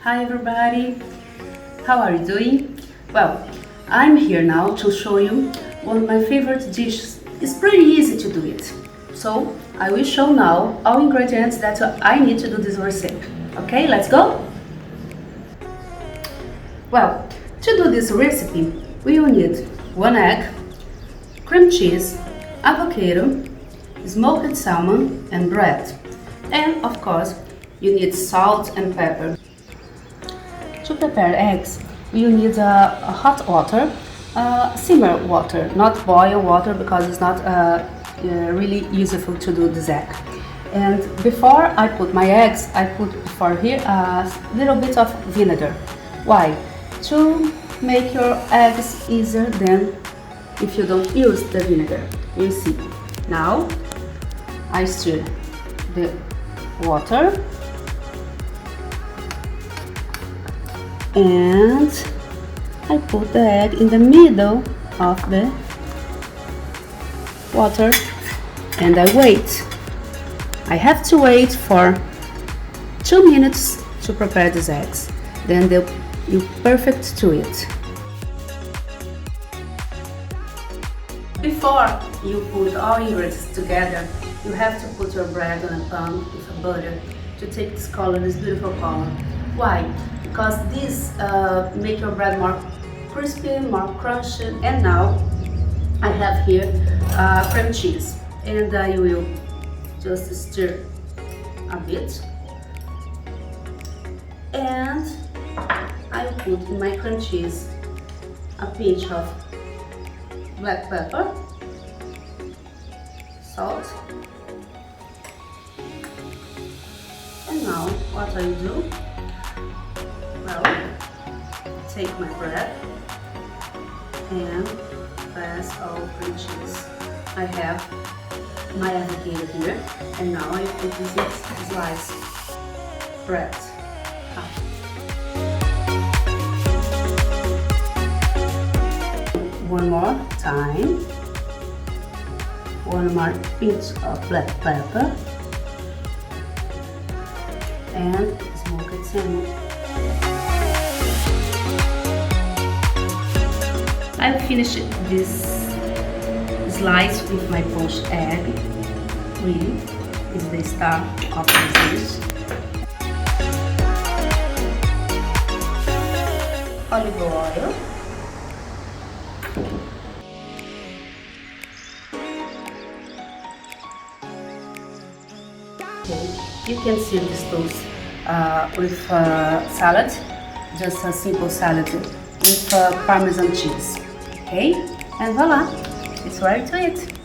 Hi everybody, how are you doing? Well, I'm here now to show you one of my favorite dishes. It's pretty easy to do it. So I will show now all ingredients that I need to do this recipe. Okay, let's go? Well, to do this recipe, we will need 1 egg, cream cheese, avocado, smoked salmon and bread. And of course, you need salt and pepper. To prepare eggs, you need hot water, simmer water, not boil water because it's not really useful to do this egg. And before I put my eggs, I put for here a little bit of vinegar. Why? To make your eggs easier than if you don't use the vinegar. You see. Now I stir the water. And I put the egg in the middle of the water and I wait. I have to wait for 2 minutes to prepare these eggs. Then they'll be perfect to eat. Before you put all ingredients together, you have to put your bread on a pan with a butter to take this color, this beautiful color. Why? Because this make your bread more crispy, more crunchy. And now I have here cream cheese, and I will just stir a bit, and I put in my cream cheese a pinch of black pepper, salt, and now what I do? Well, take my bread and press all cream cheese. I have my avocado here, and now I put this slice bread. One more time. One more pinch of black pepper and smoked salmon. I finished this slice with my poached egg. Really, is the star of this dish. Olive oil. Okay, you can serve this toast with salad, just a simple salad with Parmesan cheese. Okay, and voila, it's ready to eat.